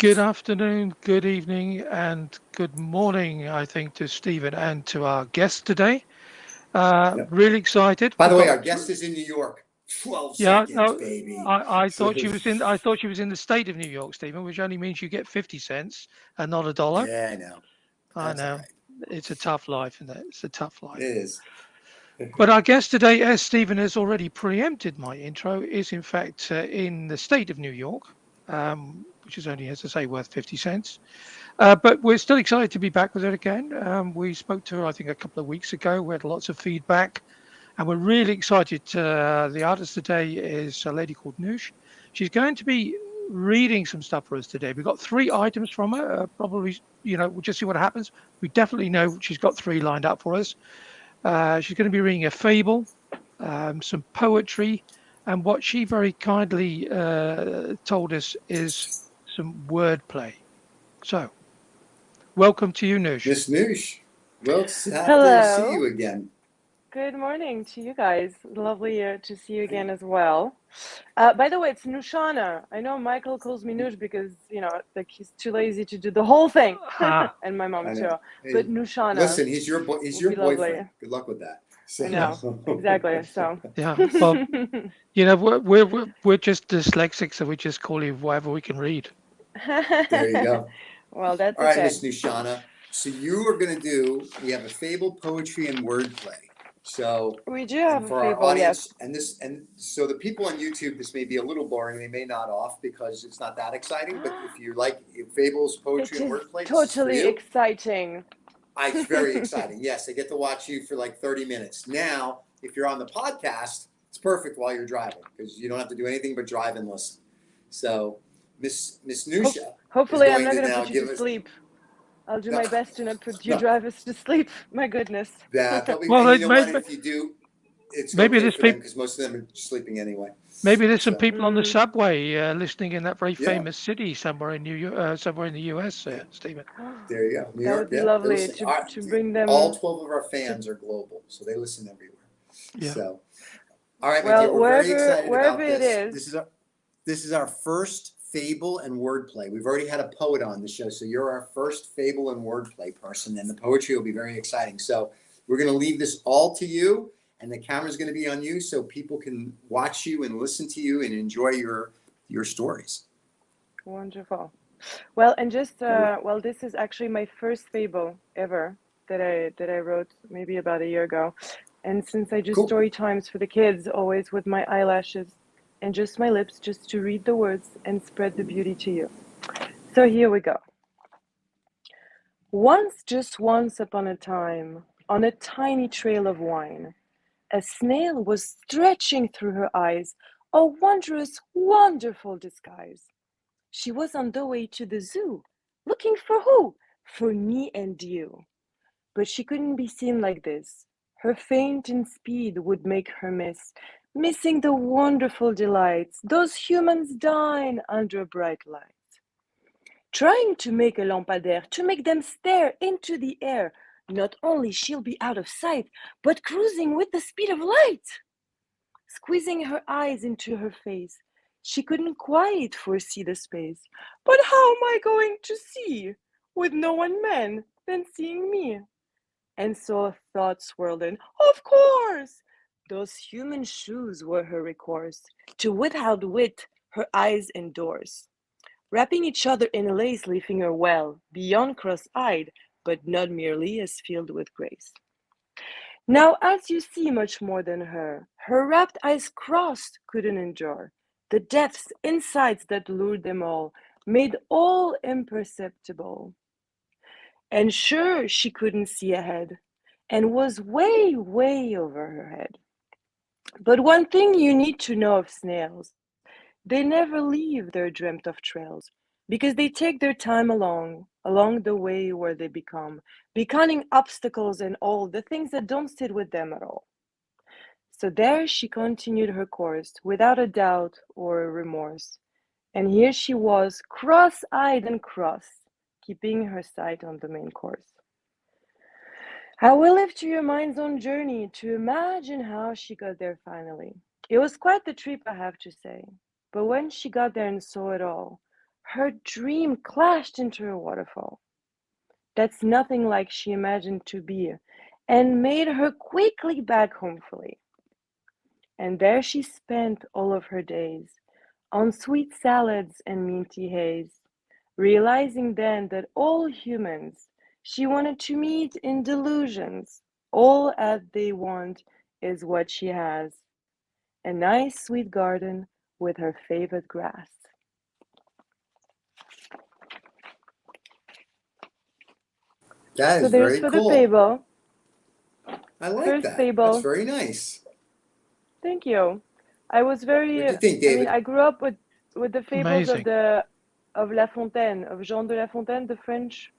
Good afternoon, good evening, and good morning, I think, to Stephen and to our guest today. Yep. Really excited. By We've the way, got, our guest is in New York. 12 yeah, seconds, no, baby. I So, thought she was in, I thought she was in the state of New York, Stephen, which only means you get 50 cents and not a dollar. yeah, I know. I That's all know. right. It's a tough life, isn't it? It's a tough It life. is. But our guest today, as Stephen has already preempted my intro, is in fact in the state of New York, which is only, as I say, worth 50 cents. But we're still excited to be back with her again. We spoke to her, I think, a couple of weeks ago. We had lots of feedback, and we're really excited. The artist today is a lady called Noosh. She's going to be reading some stuff for us today. We've got three items from her. Probably, we'll just see what happens. We definitely know she's got three lined up for us. She's going to be reading a fable, some poetry, and what she very kindly told us is some wordplay. So, welcome to you, Noosh. Miss Noosh, well, it's happy to see Hello. you again. Good morning to you guys. Lovely to see you again as well. By the way, it's Noosh Anna. I know Michael calls me Noosh because, like he's too lazy to do the whole thing. Ah, And my mom I know. too. Hey, But Noosh Anna listen, he's would your be lovely. boyfriend. Good luck with that. I So, yeah, know. Exactly. So. yeah. Well, we're just dyslexic, so we just call you whatever we can read. there you go. Well, that's All right, okay. Miss Nushana. So you are going to do. We have a fable, poetry, and wordplay. So, We do and have a for our fable, yes. audience, and so the people on YouTube, this may be a little boring. They may nod off because it's not that exciting. But if you like fables, poetry, It and is wordplay, this is for totally you. exciting. It's very exciting. Yes, I get to watch you for like 30 minutes. Now, if you're on the podcast, it's perfect while you're driving because you don't have to do anything but drive and listen. So, Miss Nusha is Hopefully, I'm going not to going to now put you give to us. sleep. I'll do No, my best to not put you no, drivers to sleep. My goodness. they'll be, Well, and you know what? maybe If you do, it's maybe okay there's for them people because most of them are sleeping anyway. maybe there's some So, people on the Mm. subway listening in that very yeah, famous city somewhere in somewhere in the U.S. yeah, Stephen. there you go. New That York, would be yeah, they're lovely listening. to bring All them 12 of our to. fans are global, so they listen everywhere. Yeah. So, all right, my dear, Well, we're very excited wherever about it this. is. This is our first fable and wordplay. We've already had a poet on the show, so you're our first fable and wordplay person, and the poetry will be very exciting. So we're going to leave this all to you, and the camera's going to be on you, so people can watch you and listen to you and enjoy your stories. Wonderful. Well, and just So well, this is actually my first fable ever that I wrote maybe about a year ago, and since I do cool. story times for the kids, always with my eyelashes and just my lips, just to read the words and spread the beauty to you. So here we go. Once, just once upon a time, on a tiny trail of wine, a snail was stretching through her eyes a wondrous, wonderful disguise. She was on the way to the zoo, looking for who? For me and you. But she couldn't be seen like this. Her faint in speed would make her missing the wonderful delights those humans dine under a bright light. Trying to make a lampadaire, to make them stare into the air. Not only she'll be out of sight, but cruising with the speed of light. Squeezing her eyes into her face, she couldn't quite foresee the space. But how am I going to see, with no one man than seeing me? And so a thought swirled in, of course! Those human shoes were her recourse, to without wit her eyes endorse. Wrapping each other in lace, leaving her well, beyond cross-eyed, but not merely as filled with grace. Now, as you see much more than her rapt eyes crossed couldn't endure. The depths, insights that lured them all, made all imperceptible. And sure, she couldn't see ahead, and was way, way over her head. But one thing you need to know of snails, they never leave their dreamt of trails, because they take their time along the way where they becoming obstacles and all the things that don't sit with them at all. So there she continued her course without a doubt or a remorse. And here she was, cross eyed and cross, keeping her sight on the main course. I will leave to your mind's own journey to imagine how she got there finally. It was quite the trip, I have to say. But when she got there and saw it all, her dream clashed into a waterfall that's nothing like she imagined to be, and made her quickly back home fully. And there she spent all of her days, on sweet salads and minty haze, realizing then that all humans she wanted to meet in delusions, all that they want is what she has, a nice sweet garden with her favorite grass. That So is there's very for the cool. fable. I like First that. That's fable. very nice. Thank you. I was What do very, you think, I mean, David? I grew up with the fables Amazing. of La Fontaine, of Jean de La Fontaine, the French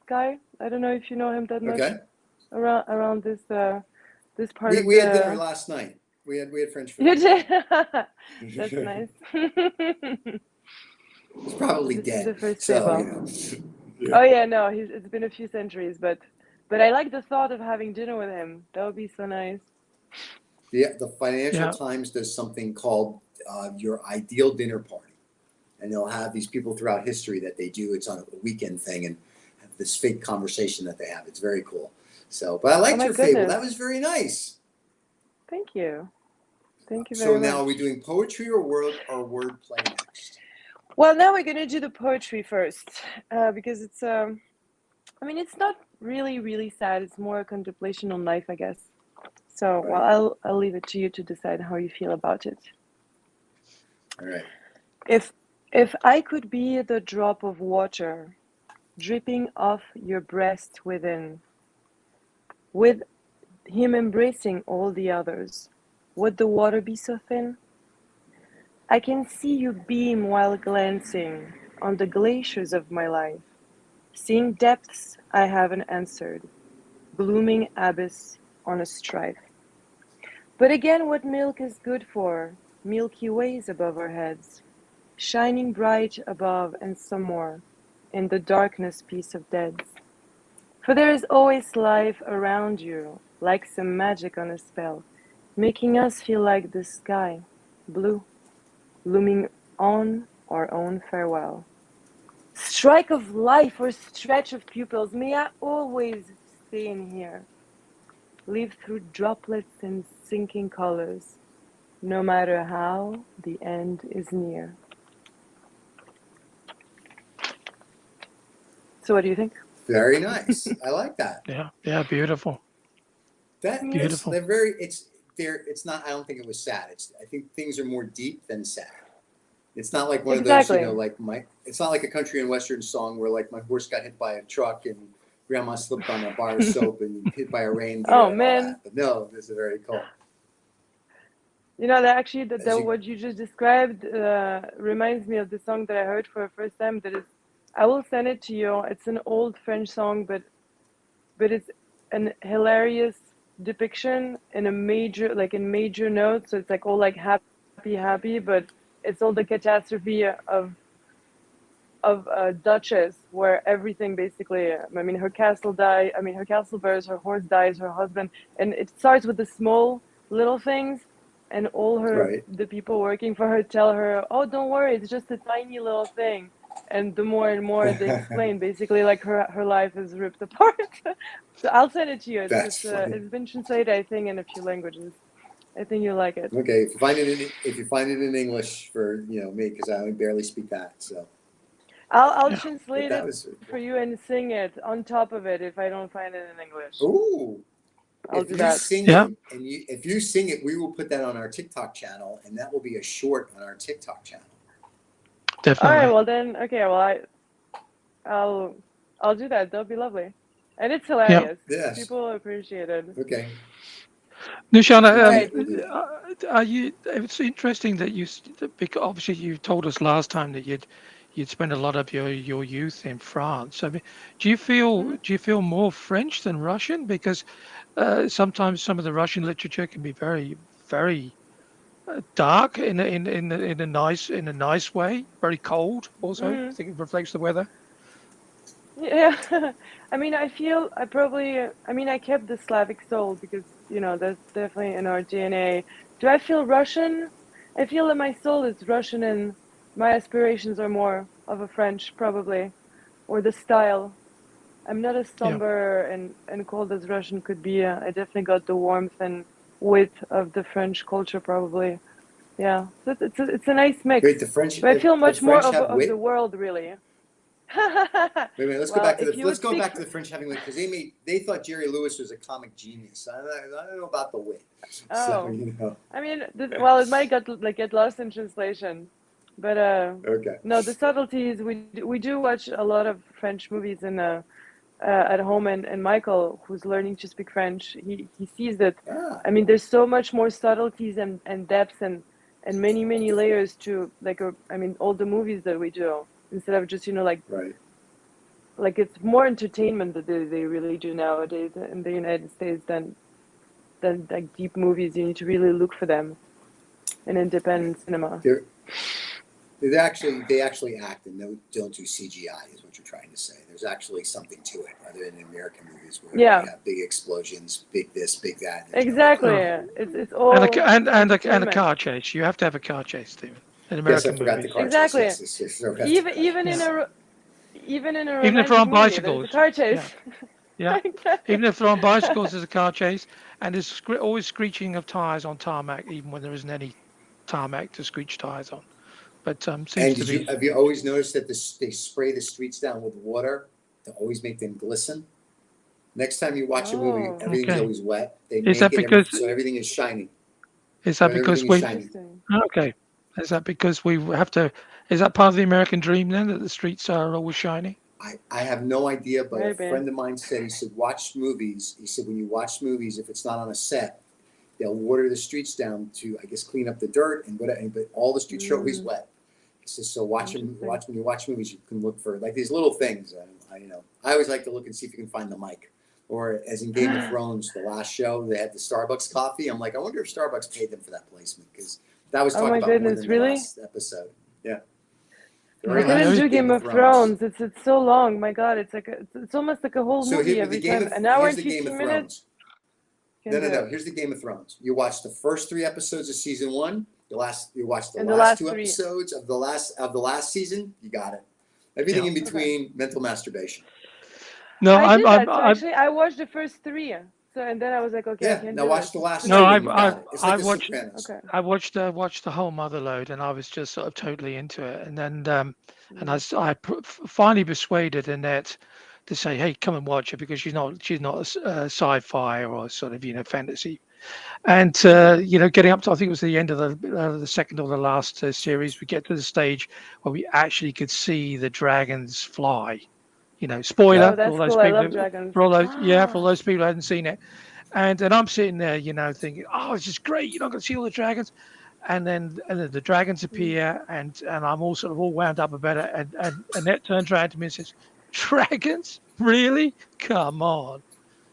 guy. I don't know if you know him that much Okay. around this part of We had dinner the. last night. We had French food You last did. night. That's nice. He's probably This is the dead. first So, fable. Oh yeah, no, it's been a few centuries, but I like the thought of having dinner with him. That would be so nice. the Financial Yeah. Times does something called your ideal dinner party. And they'll have these people throughout history that they do. It's on a weekend thing and have this fake conversation that they have. It's very cool. So, but I Oh liked my your fable. goodness. That was very nice. Thank you. Thank you So very now much. are we doing poetry or word play next? Well, now we're gonna do the poetry first, because it's I mean, it's not really sad. It's more a contemplation on life, I guess. So, well, Right. I'll leave it to you to decide how you feel about it. All right. If if I could be the drop of water dripping off your breast within, with him embracing all the others, would the water be so thin? I can see you beam while glancing on the glaciers of my life, seeing depths I haven't answered, glooming abyss on a strife. But again, what milk is good for, Milky Ways above our heads, shining bright above and some more, in the darkness peace of deads. For there is always life around you, like some magic on a spell, making us feel like the sky, blue, looming on our own farewell. Strike of life or stretch of pupils, may I always stay in here, live through droplets and sinking colors, no matter how the end is near. So, what do you think? Very nice. I like that. Yeah. Yeah. Beautiful. That's Beautiful. they're very. It's there. It's not. I don't think it was sad. I think things are more deep than sad. It's not like one of those, Exactly. like my. It's not like a country and western song where like my horse got hit by a truck and grandma slipped on a bar of soap and hit by a reindeer Oh and all man, that. But no, this is very cool. you know that actually As you, what you just described reminds me of the song that I heard for the first time. That is, I will send it to you. It's an old French song, but it's an hilarious depiction in a major in major notes. So it's like all like happy, but it's all the catastrophe of Duchess, where everything basically. I mean, her castle die. I mean, her castle burns. Her horse dies. Her husband, and it starts with the small little things, and all her right. the people working for her tell her, "Oh, don't worry, it's just a tiny little thing." And the more and more they explain, basically, like her life is ripped apart. So I'll send it to you. That's funny. It's been translated, I think, in a few languages. I think you like it. Okay, if you find it in English for me because I only barely speak that. So, I'll Yeah. but translate that it was for you and sing it on top of it if I don't find it in English. ooh. I'll If do you that. sing Yeah. it and if you sing it, we will put that on our TikTok channel, and that will be a short on our TikTok channel. All right, Definitely. well then, okay, well I'll I'll do that. That'll be lovely, and it's Yeah. hilarious. Yes. People appreciate it. Okay. Noosh We All Anna, do. right. We'll do that. are you? It's interesting that because obviously you told us last time that you'd spent a lot of your youth in France. I mean, Mm-hmm. do you feel more French than Russian? Because sometimes some of the Russian literature can be very dark in a nice way, very cold. Also, I Mm-hmm. think it reflects the weather. Yeah. I mean, I probably I mean I kept the Slavic soul because that's definitely in our DNA. Do I feel Russian? I feel that my soul is Russian My aspirations are more of a French, probably, or the style. I'm not as Yeah. somber and cold as Russian could be. I definitely got the warmth and wit of the French culture, probably. Yeah, so it's a nice Wait, mix. the French But I feel the much more French have of the wit. world, really. Wait a minute. Well, if you Let's would go speak, back to the French having wit because they thought Jerry Lewis was a comic genius. I don't know about the wit. So oh, you know. I mean, well, it might get lost in translation, but Okay. no, the subtleties. We do watch a lot of French movies at home, and Michael, who's learning to speak French, he sees that. Ah, I mean, there's so much more subtleties and depths and many layers to I mean, all the movies that we do instead of just right. like it's more entertainment that they really do nowadays in the United States than like deep movies. You need to really look for them in Yeah. independent cinema. They're, they actually act and don't do CGI is what you're trying to say. There's actually something to it, other than American movies where Yeah, you have big explosions, big this, big that. And there's no exactly. comedy. Oh. It's And all a entertainment. car chase. You have to have a car chase, Stephen, in Yes, I American forgot the movies. car chase. Exactly. Yes, yes, I forgot the Even car chase. even Yeah. in a even in a Even if they're romantic on movie, there's a bicycles. car Yeah. chase. Yeah. Even if they're on bicycles, there's a car chase, and there's always screeching of tires on tarmac, even when there isn't any tarmac to screech tires on. But seems And to did you be. have you always noticed that they spray the streets down with water to always make them glisten? Next time you watch a movie, Oh, everything's Okay. always wet. They Is make that it because so everything is shiny. is that because Everything is we shiny. interesting. okay? Is that because we have to? Is that part of the American dream then that the streets are always shiny? I have no idea, but a Maybe. friend of mine said he said watch movies. He said when you watch movies, if it's not on a set, they'll water the streets down to I guess clean up the dirt and whatever. But all the streets are always Mm, wet. He says so. interesting. Watch when you watch movies, you can look for like these little things. I always like to look and see if you can find the mic. Or as in Game of Thrones, the last show they had the Starbucks coffee. I'm like, I wonder if Starbucks paid them for that placement because that was Oh talked my about more goodness, than the really? last episode. Yeah, No, very I I didn't last know. do show, Game Game of of Thrones. Thrones. It's so long. My God, it's almost like a whole So movie here with the every time. An hour here's and the Game of 15 minutes. Thrones. Can do No. it. Here's the Game of Thrones. You watch the first 3 episodes of season one. You watch the And the last last two three. episodes of the last season. You got it. Everything Yeah. in Okay. between, mental masturbation. No, I did that. So I'm actually, I watched the first three. So and then I was like, okay, I Yeah. can't Now do it. watch the It's last too no, two, and deep. you've got it. It's like I The watched Sopranos. Okay. watched the whole mother load, and I was just sort of totally into it. And then and Mm. finally persuaded Annette to say, "Hey, come and watch it," because she's not a sci-fi or sort of fantasy. And getting up to I think it was the end of the second or the last series, we get to the stage where we actually could see the dragons fly. Yeah. Oh, Spoiler for all that's those cool. I people love dragons. for all those for all Ah. those people who hadn't seen it. And I'm sitting there, thinking, "Oh, this is great! You're not going to see all the dragons." And then the dragons Mm. appear, and I'm all sort of all wound up about it. And Annette turns around to me and says, "Dragons? Really? Come on!"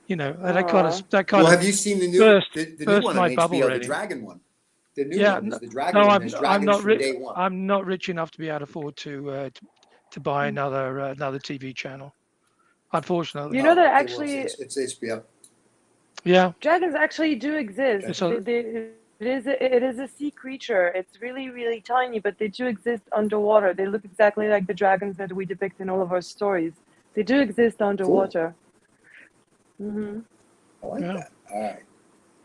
And Aw. that kind Well, of have you seen burst the new burst one on my bubble, HBO, the really. Dragon one? The new Yeah, one is no, the Dragon no, one. There's dragons from day one. I'm not rich enough to be able to afford to buy Mm. another TV channel, unfortunately. You know Oh, that okay. Well, actually it's HBO. Yeah, dragons actually do Okay. exist. so It is a sea creature. It's really tiny, but they do exist underwater. They look exactly like the dragons that we depict in all of our stories. They do exist Cool. underwater. Hmm. I like yeah. that. All right.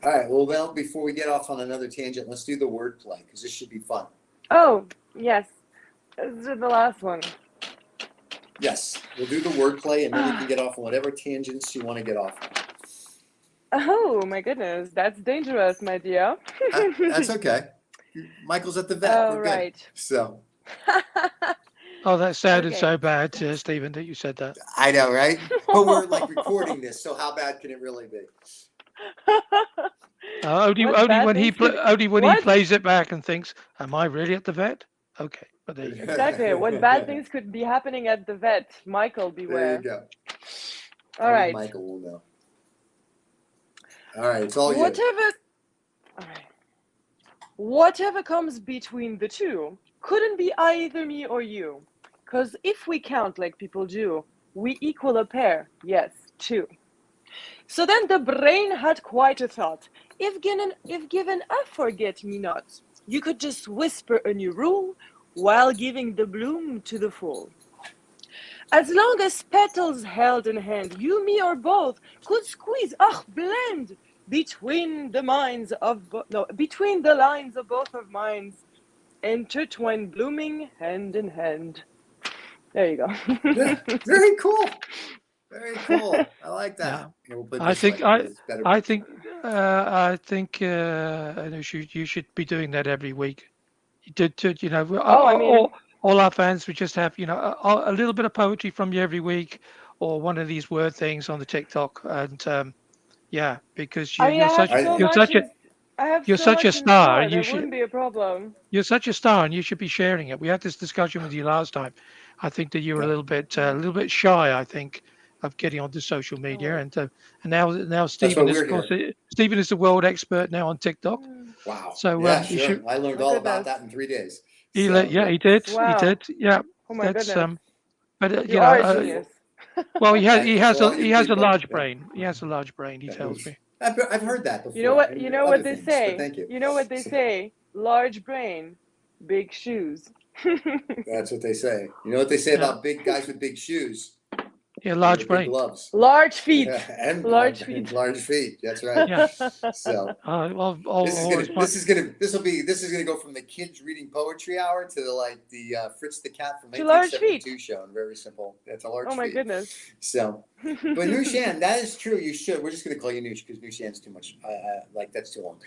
All right. Well, now before we get off on another tangent, let's do the wordplay because this should be fun. Oh, yes. This is the last one. Yes, we'll do the wordplay, and then you can get off on whatever tangents you want to get off on. Oh my goodness, that's dangerous, my dear. That's okay. Michael's at the vet. All We're good. right. So Oh, that sounded Okay. so bad, Stephen, that you said that. I know, right? But we're like recording this, so how bad can it really be? What bad things could Only when he what plays it back and thinks, "Am I really at the vet?" Okay, but there you go. exactly? What bad things could be happening at the vet? Michael, There you beware. go. All Only right. Michael will know. All right, it's all you. Whatever. All right. Whatever comes between the two couldn't be either me or you. Because if we count like people do, we equal a pair. Yes, two. So then the brain had quite a thought. If given a forget me not, you could just whisper a new rule, while giving the bloom to the full. As long as petals held in hand, you, me, or both could squeeze, blend between the between the lines of both of minds, intertwined, blooming hand in hand. There you go. Yeah, very cool. Very cool. I like that. Yeah. Here, we'll put it I this way. think I It's better. I think I think you should be doing that every week. You know, Oh, I mean, all our fans would just have, you know, a little bit of poetry from you every week, or one of these word things on the TikTok, and yeah, because I mean, I, I have you're so such a much in star, store. and That wouldn't be a problem. you're such a star, and you should be sharing it. We had this discussion with you last time. I think that you were yeah, a little bit shy, I think, of getting onto social Oh media, well. and now that's why Stephen is, we're of course, here. Stephen is the world expert now on TikTok. Mm. Wow. So Yeah, you sure. should I Oh learned my all about goodness. that in 3 days. yeah, So he Wow. did, yeah. Oh my That's goodness. but You are a genius. well, for all he you has a people, large yeah. brain. He has a large brain. He tells me. I've heard that You know before what? and You know other what they things, but say. thank you. You know what they So, say. Large brain, big shoes. that's what they say. You know what they say Yeah, about big guys with big shoes? yeah, They wear large big brain. gloves. Large feet. Yeah, and Large feet. large feet. That's right. Yeah. So Always fun. this is gonna go from the kids reading poetry hour to the Fritz the Cat from To large feet. 1972 show, and very simple. That's a large Oh my feet. goodness. So, but Noosh Ann, that is true. You should. We're just gonna call you Noosh because Noosh Ann's too much. That's too long.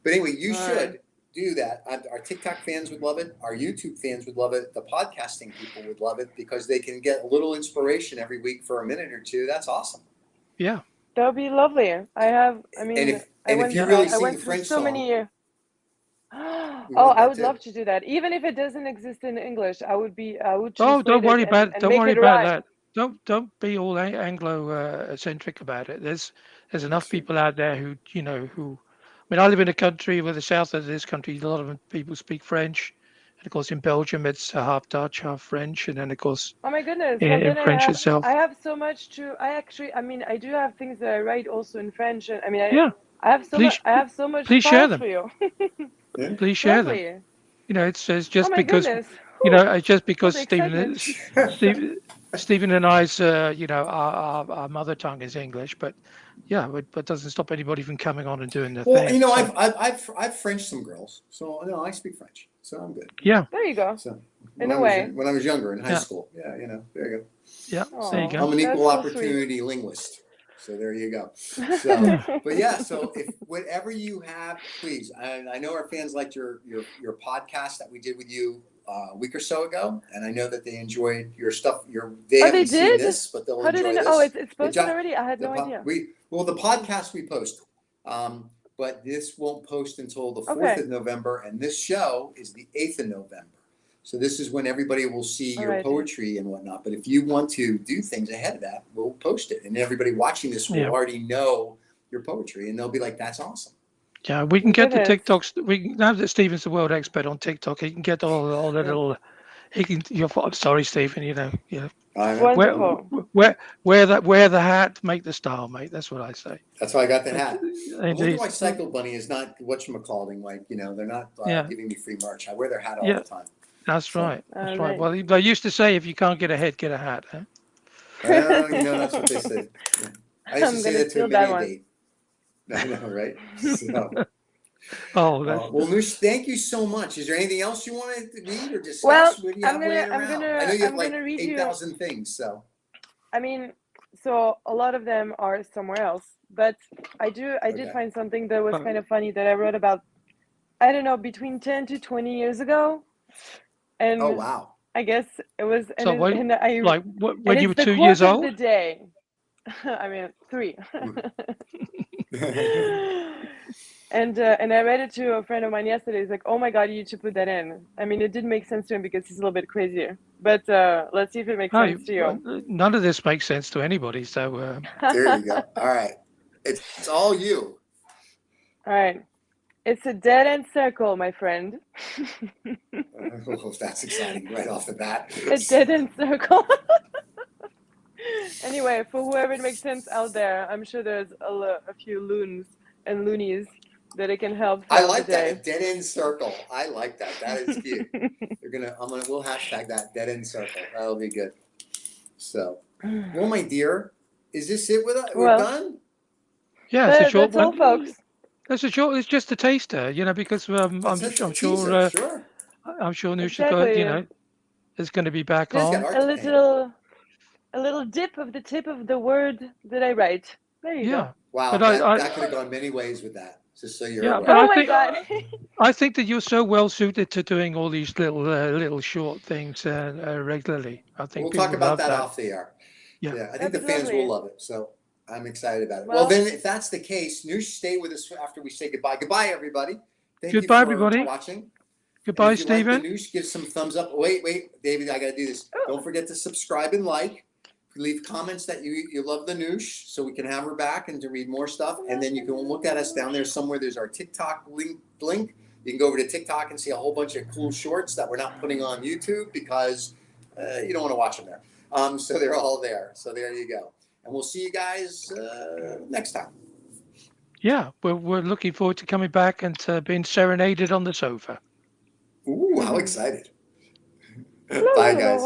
But anyway, you All should right. do that. Our TikTok fans would love it. Our YouTube fans would love it. The podcasting people would love it because they can get a little inspiration every week for a minute or two. That's awesome. Yeah. That would be lovely. I mean, And if you Yeah. really I sing the went through French so song, many. we Oh, want I that would too. love to do that. Even if it doesn't exist in English, I would Oh, don't translate it worry about it. and Don't make worry it about rhyme. that. Don't be all Anglo centric about it. There's enough That's true. people out there who who. I mean, I live in a country where the south of this country, a lot of people speak French, and of course in Belgium it's half Dutch, half French, and then of course Oh my goodness. Well, in then French I itself. have so much to. I mean, I do have things that I write also in French, and I mean, Yeah, please I have so much please share files them. for you. Yeah. Please share them. Lovely. You know, it's Oh just my because goodness. Whew. it's just All because the excitement. Steve, Stephen and I's our mother tongue is English, but yeah, but doesn't stop anybody from coming on and doing their Well, thing. So I've Frenched some girls, so no, I speak French, so I'm good. yeah, There you go. So In a way. when I was younger in high yeah, school, yeah, there you go. yeah. There you So Oh, go. I'm an that's equal so sweet. opportunity linguist. So there you go. So, Yeah, but yeah, so if whatever you have, please. I know our fans liked your podcast that we did with you a week or so ago, and I know that they enjoyed your stuff. They Oh, they haven't seen did? this, but they'll How did they enjoy know? Oh, this. it's It posted already? I had no idea. the podcast we post, but this won't post until the 4th Okay. of November, and this show is the 8th of November. So this is when everybody will see your Alrighty. poetry and whatnot. But if you want to do things ahead of that, we'll post it, and everybody watching this will yeah, already know your poetry, and they'll be like, "That's awesome." yeah. We Oh can my get the goodness. TikToks. We can, now that Stephen's the world expert on TikTok, he can get all the Yeah. little. He can. I'm sorry, Stephen. I know. Wear, Wonderful. wear the hat, make the style, mate. That's what I say. That's why I got the But hat. I wonder indeed, why Cycle Bunny is not whatchamacalling. They're not yeah, giving me free merch. I wear their hat all yeah. the time. That's So, right. That's right. Nice. Well, they used to say if you can't get a head, get a hat. Huh? well, that's what they said. Yeah. I used to I'm say gonna that to steal a that mini one. date. I know, right? So. Oh, that's Well, Noosh, thank you so much. Is there anything else you wanted to read or Well, discuss? What do you have laying around? I know you have I'm like gonna read you. 8,000 things. So I mean, so a lot of them are somewhere else, but I did okay. find something that was kind of funny that I wrote about, I don't know, between 10 to 20 years ago. And Oh wow. I guess it was, so. When and when you it's were the 2 years quote of the old? day. I mean, 3. And I read it to a friend of mine yesterday. He's like, "Oh my God, you need to put that in." I mean, it didn't make sense to him because he's a little bit crazier. But let's see if it makes No, sense to you. none of this makes sense to anybody. So There you go. All right. It's all you. All right. It's a dead end circle, my friend. Oh, that's exciting right off the bat. A dead end circle. Anyway, for whoever it makes sense out there, I'm sure there's a few loons and loonies that I can help I throughout like the that, a day. dead end circle. I like that. That is cute. We'll hashtag that, dead end circle. That'll be good. So, well, my dear, is this it with us? We're Well, done? Yeah, it's a short that's all, one. folks. That's a short. It's just a taster, because That's a I'm teaser, sure sure. Noosh is going, Exactly. is going to be back Just got on. art A to paint. little dip of the tip of the word that I write. There you go. Yeah, Wow, but that could have gone many ways with that. Just so you're but aware. Oh I my think God. I think that you're so well suited to doing all these little short things regularly. I think We'll people talk would about love that that. off the air. Yeah. Yeah, I think That'd the be fans will lovely. love it. So I'm excited about it. Well, Well, then, if that's the case, Noosh, stay with us after we say goodbye. Goodbye, everybody. Thank you Goodbye, for everybody. watching. And Goodbye, if you like the Stephen. Noosh, give some thumbs up. Wait, David, I got to do this. Don't forget to subscribe and like. Leave comments that you love the Noosh so we can have her back and to read more stuff. And then you can look at us down there somewhere. There's our TikTok link. You can go over to TikTok and see a whole bunch of cool shorts that we're not putting on YouTube because you don't want to watch them there. So they're all there. So there you go. And we'll see you guys next time. Yeah, we're looking forward to coming back and being serenaded on the sofa. Ooh, how excited. Bye, guys.